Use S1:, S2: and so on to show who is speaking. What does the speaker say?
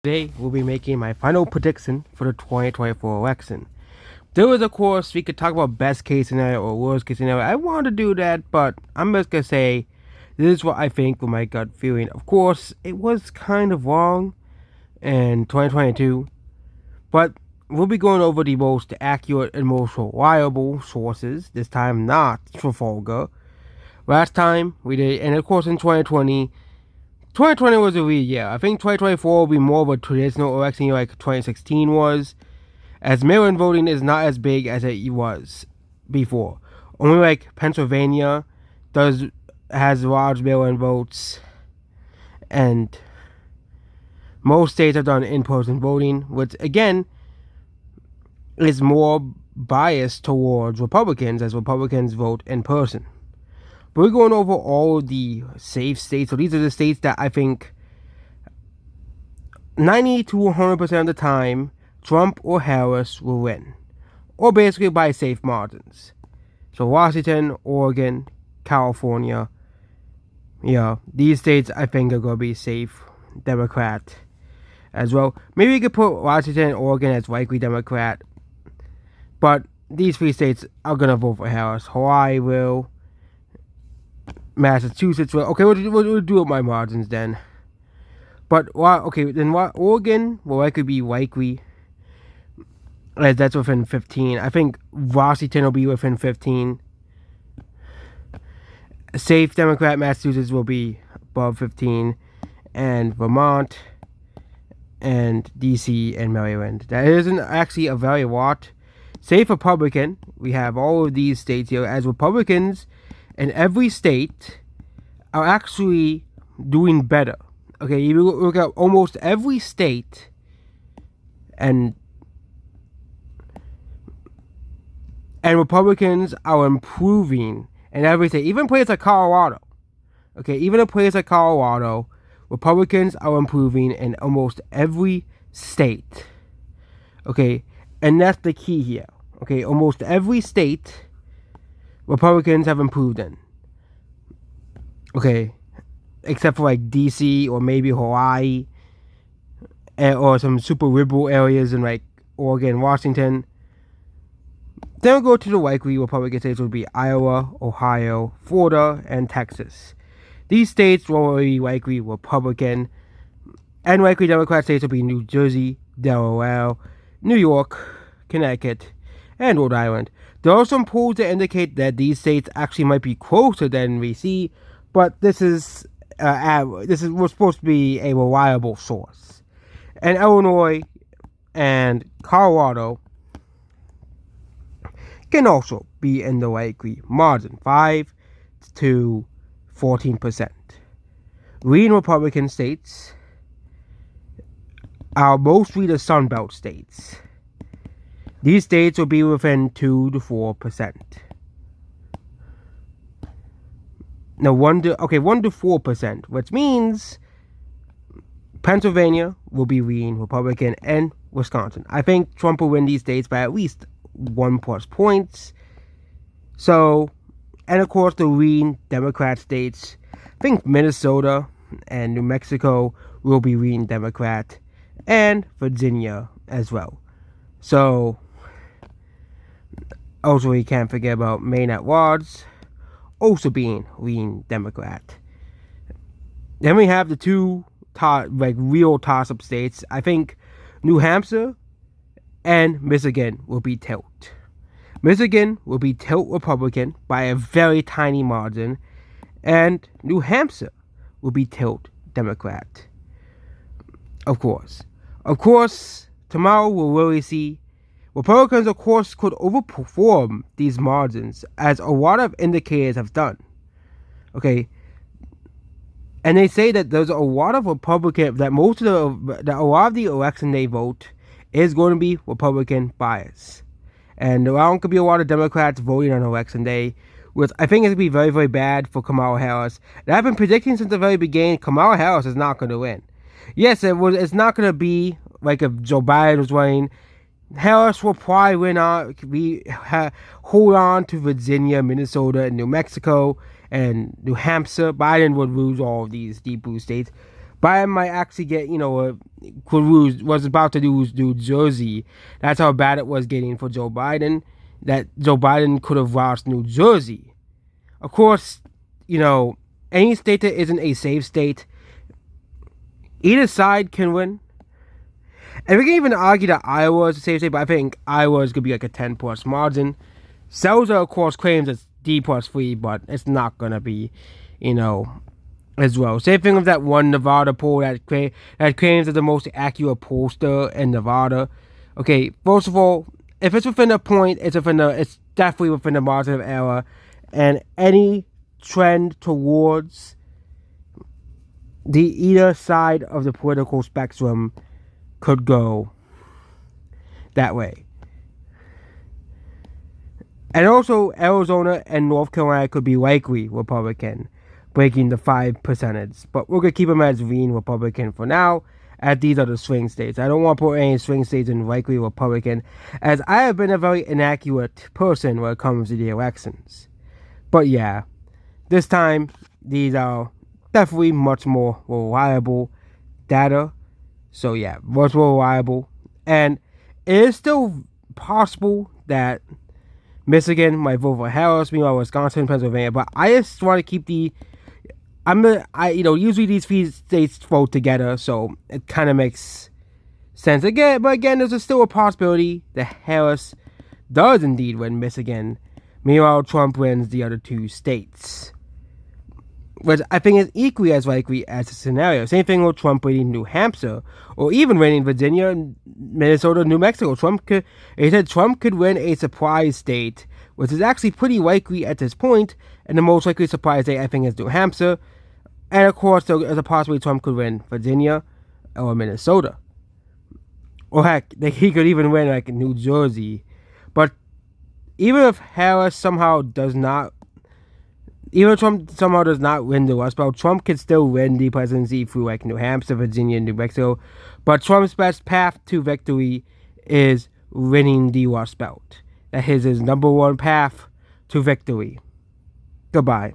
S1: Today, we'll be making my final prediction for the 2024 election. There was, of course, we could talk about best case scenario or worst case scenario. I want to do that, but I'm just going to say this is what I think with my gut feeling. Of course, it was kind of wrong in 2022, but we'll be going over the most accurate and most reliable sources. This time, not Trafalgar. Last time, we did, and of course in 2020 was a weird year. I think 2024 will be more of a traditional election year like 2016 was, as mail-in voting is not as big as it was before. Only like Pennsylvania has large mail-in votes, and most states have done in-person voting, which again is more biased towards Republicans, as Republicans vote in person. But we're going over all of the safe states. So these are the states that I think 90 to 100% of the time Trump or Harris will win. Or basically by safe margins. So Washington, Oregon, California. Yeah, these states I think are going to be safe Democrat as well. Maybe we could put Washington and Oregon as likely Democrat. But these three states are going to vote for Harris. Hawaii will. Massachusetts will. Okay, we'll do it my margins then. But Oregon will likely, as that's within 15. I think Washington will be within 15. Safe Democrat Massachusetts will be above 15, and Vermont, and DC and Maryland. That isn't actually a very lot. Safe Republican, we have all of these states here as Republicans. And every state are actually doing better. Okay, you look at almost every state, and Republicans are improving in every state. Even places like Colorado. Okay, even a place like Colorado, Republicans are improving in almost every state. Okay, and that's the key here. Okay, almost every state Republicans have improved in. Okay. Except for like DC or maybe Hawaii. Or some super liberal areas in like Oregon, Washington. Then we'll go to the likely Republican states would be Iowa, Ohio, Florida, and Texas. These states will be likely Republican. And likely Democrat states will be New Jersey, Delaware, New York, Connecticut, and Rhode Island. There are some polls that indicate that these states actually might be closer than we see, but this is we're supposed to be a reliable source. And Illinois and Colorado can also be in the likely margin, 5 to 14%. Green Republican states are mostly the Sun Belt states. These states will be within 2 to 4%. Now, 1 to 4%, which means Pennsylvania will be Green, Republican, and Wisconsin. I think Trump will win these states by at least 1+ points. So, and of course, the Green Democrat states, I think Minnesota and New Mexico will be Green Democrat, and Virginia as well. So, also, we can't forget about Maine at large, also being Green Democrat. Then we have the two real toss-up states. I think New Hampshire and Michigan will be tilt. Michigan will be tilt Republican by a very tiny margin, and New Hampshire will be tilt Democrat. Of course, tomorrow we'll really see. Republicans, of course, could overperform these margins, as a lot of indicators have done. Okay, and they say that there's a lot of Republican, that a lot of the election day vote is going to be Republican bias, and there aren't going to be a lot of Democrats voting on election day, which I think is going to be very, very bad for Kamala Harris. And I've been predicting since the very beginning, Kamala Harris is not going to win. Yes, it's not going to be like if Joe Biden was winning. Harris will probably win hold on to Virginia, Minnesota, and New Mexico, and New Hampshire. Biden would lose all of these deep blue states. Biden might actually get, was about to lose New Jersey. That's how bad it was getting for Joe Biden. That Joe Biden could have lost New Jersey. Of course, any state that isn't a safe state, either side can win. And we can even argue that Iowa is a safe state, but I think Iowa is going to be like a 10+ margin. Selza, of course, claims it's D+3, but it's not going to be, as well. Same thing with that one Nevada poll that claims it's the most accurate pollster in Nevada. Okay, first of all, if it's within a point, it's definitely within the margin of error, and any trend towards the either side of the political spectrum could go that way. And also, Arizona and North Carolina could be likely Republican, breaking the 5%. But we're going to keep them as lean Republican for now, as these are the swing states. I don't want to put any swing states in likely Republican, as I have been a very inaccurate person when it comes to the elections. But yeah, this time, these are definitely much more reliable data. So yeah, much more reliable. And it is still possible that Michigan might vote for Harris, meanwhile Wisconsin, Pennsylvania. But I just want to keep usually these three states vote together, so it kind of makes sense. But again, there's still a possibility that Harris does indeed win Michigan. Meanwhile, Trump wins the other two states, which I think is equally as likely as the scenario. Same thing with Trump winning New Hampshire, or even winning Virginia, Minnesota, New Mexico. Trump could win a surprise state, which is actually pretty likely at this point, and the most likely surprise state I think is New Hampshire. And of course, there is a possibility Trump could win Virginia or Minnesota. Or heck, he could even win like New Jersey. But even if Trump somehow does not win the Rust Belt, Trump could still win the presidency through like New Hampshire, Virginia, and New Mexico. But Trump's best path to victory is winning the Rust Belt. That is his number one path to victory. Goodbye.